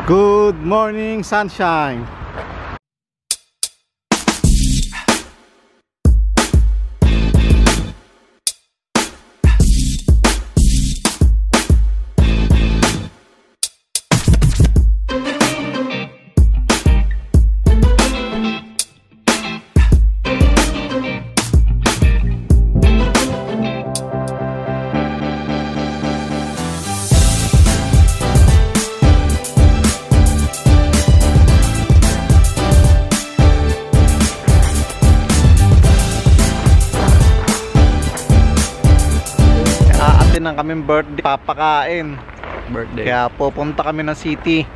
Good morning, sunshine. Ng kaming birthday, papakain birthday, kaya pupunta kami ng city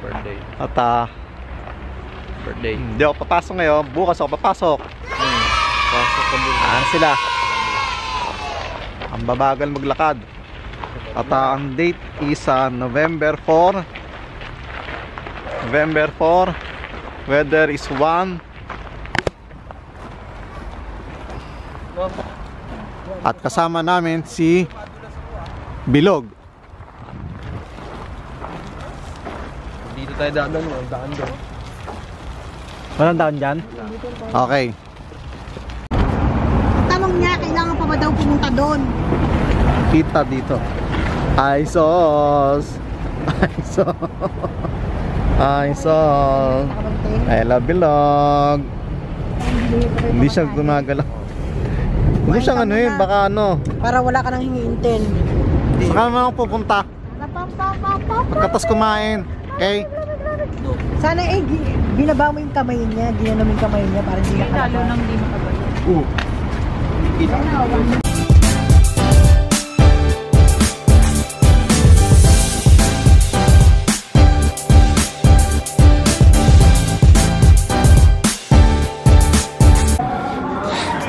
birthday at birthday. Hindi ako papasok ngayon, bukas ako papasok. Pasok ko din. Sila ang babagal maglakad at ang date is November 4. November 4, weather is 1 at kasama namin si Bilog. Dito tayo daan doon, daan doon. Walang daan dyan? Okay. Tanong niya, kailangan pa ba daw pumunta doon? Kita dito. Ay sos. Ay sos. Ay sos. I love Bilog. Hindi siya gumagalaw. Hindi siya ano yun, baka ano. Para wala ka nang hingiintin. Saka naman ako pupunta pagkatas kumain. Okay? Sana binaba mo yung kamay niya, ginano mo yung kamay niya para hindi na lalo nang di makabalo. Kita.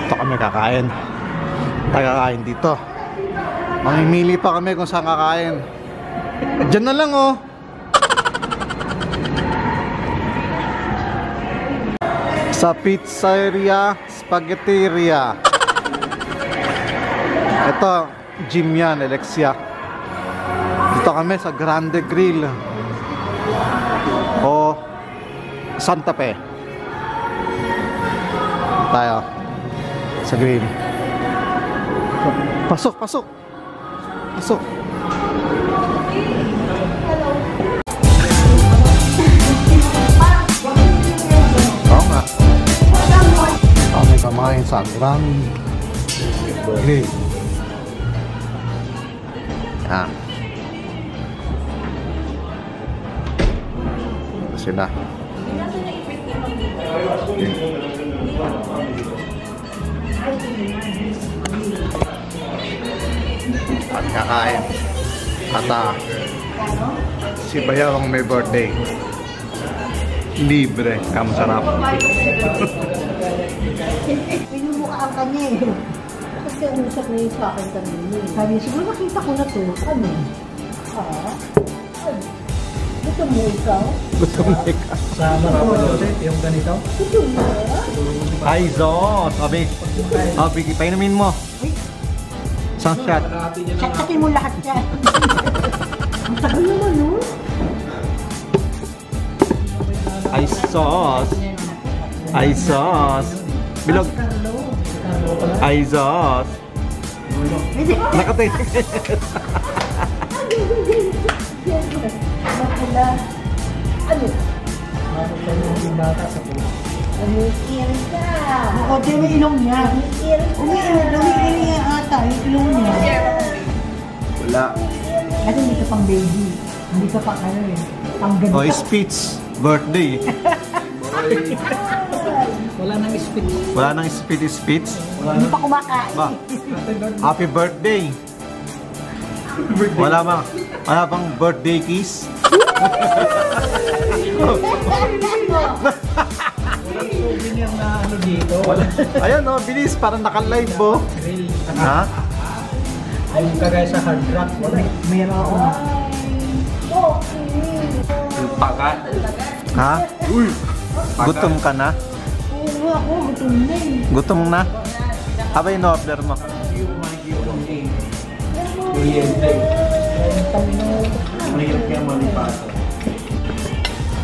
Ito kami kakain. Tayo kakain dito. Mamimili pa kami kung saan kakain. Diyan na lang oh. Sa Pizzeria Spaghetteria. Ito, gym yan, Alexia. Dito kami sa Grande Grill o Santa Fe. Tayo sa grill. Pasok, pasok. Pasok. Oo nga. Kami kamain sa Grande Grill. Yan. Kasi na. At kakain. At si Bayawang may birthday. Libre. Kaya masarap. Pinumukhaan ka niya eh. Kasi umusap na yung sa akin kanina. Sabi niya, siguro nakita ko na to. Ano? Gusto mo ikaw? Gusto mo ikaw? Sa marapal yung ganito? Gusto mo? Ay, Zos! Obi, painumin mo. Isang shot. Shot-shotin mo lahat yan. Ang tagal naman, no? Ay, Zos! Ay, Zos! Bilog! Ay, Zos! Nakatingin! Ano? Bata sa puso. Umiiral ka. Bukod yung ilong niya. Umiiral niya ata yung ilong niya. Wala. Kasi hindi ka pang baby. Hindi ka pang ano eh. Pang ganito. Oh, speech. Birthday. Wala nang speech. Wala nang speech. Hindi pa kumakain. Ba? Happy birthday. Wala bang birthday kiss? Souvenir na ano dito. Ayan oh, bilis. Parang naka-live oh. Ha? Yung kagaya sa hard rock. Mayroon ako. Pakat. Ha? Uy! Gutom ka na? Oo ako, gutom na eh. Gutom na? Aba yung order mo? Kuryente. Mahirap kaya malipaso.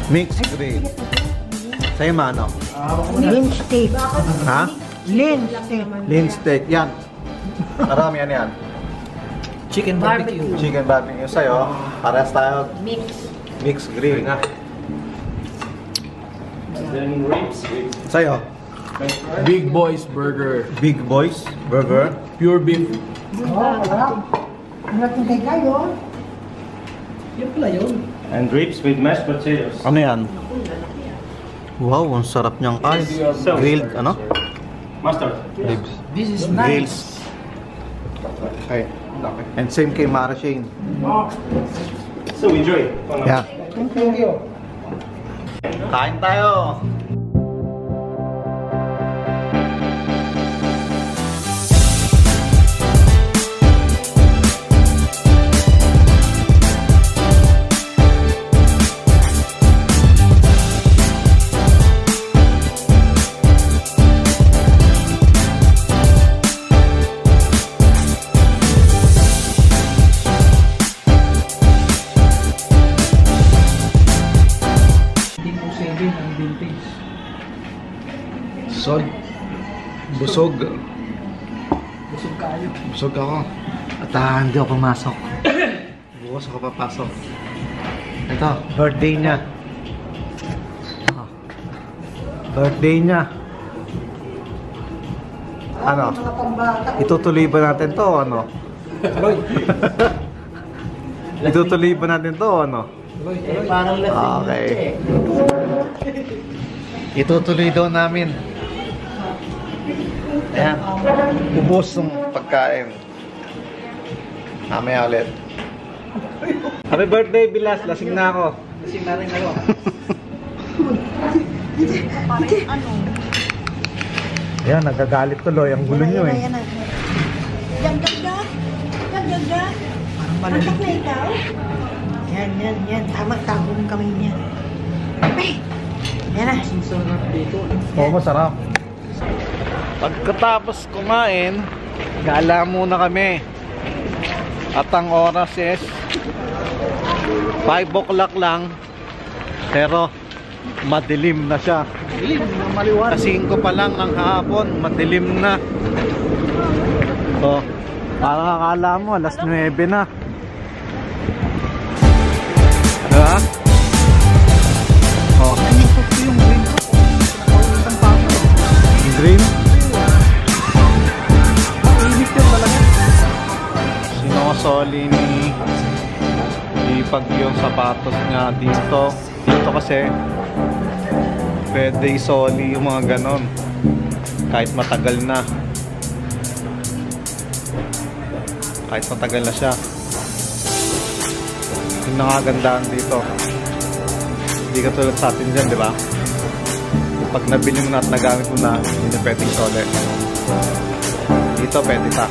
Mixed grill. Sa'yo mano? Lean steak. Ha? Lean steak. Lean steak. Yan. Marami yan yan. Chicken barbecue. Chicken barbecue sa'yo. Parehas tayo. Mixed grill. Then ribs. Sa'yo. Big Boys Burger. Big Boys Burger. Pure beef. Wala. Ano itong kay kayo? Yan pala yun. And ribs with mashed potatoes. Ano yan? Wow, ang sarap niyang kain. Grilled, ano? Mustard. Ribs. This is Grills. Okay. And same kay Mara Shane. So enjoy. Yeah. Thank you. Kain tayo! Sod. Busog. Busog kayo. Busog ako. At hindi ako pumasok. Bukas ako papasok. Ito, birthday niya. Birthday niya. Ano? Mga pambata. Itutuloy ba natin to o ano? Itutuloy ba natin to o ano? Parang Okay. Itutuloy daw namin. Ayan. Ubos ng pagkain. Mamaya ulit. Happy birthday, Bilas. Lasing na ako. Lasing na rin ako. Ayan, nagagalit tuloy. Ang gulo nyo eh. Dagdaga. Dagdaga. Antak na ikaw? Yan. Tama, tagong kamay niya. Yan na. Sarap dito. Oo, masarap. Pagkatapos kumain, gala muna kami. At ang oras is 5 o'clock lang. Pero madilim na siya. Kasi 5 pa lang ng hapon, madilim na. So, parang akala mo, alas 9 na. Diba? Oh. Green? Sinusoli ni Ipag yung sapatos niya dito. Dito kasi pwede isoli yung mga ganon kahit matagal na. Kahit matagal na siya. Yung nakagandaan dito. Hindi ka tulad sa atin dyan, di ba? Pag nabili mo na at nagamit mo na, hindi na pwedeng sole. Dito pwede pa.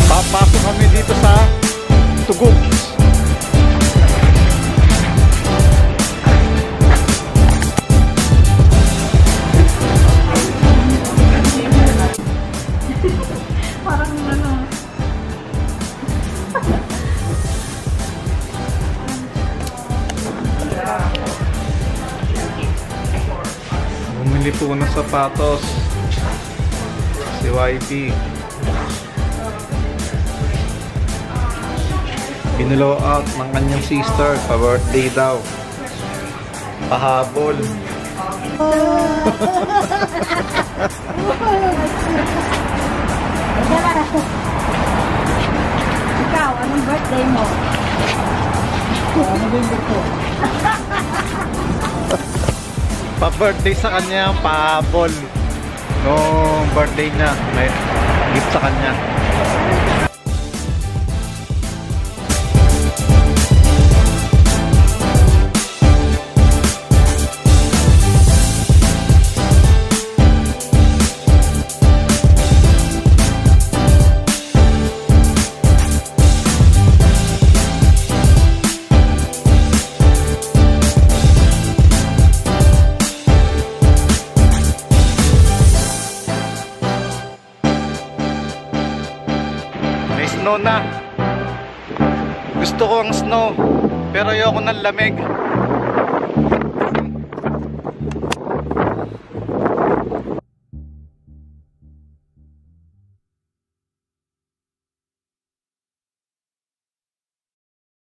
Papasok kami dito sa Tugog. Bumili po ng sapatos si YB. Binulo out ng kanyang sister pa birthday daw. Pahabol. Ikaw, anong birthday mo? Ano din dito? Pa-birthday sa kanya ang pahabol. Noong birthday niya, may gift sa kanya. Snow na. Gusto ko ang snow, pero ayoko ng lamig.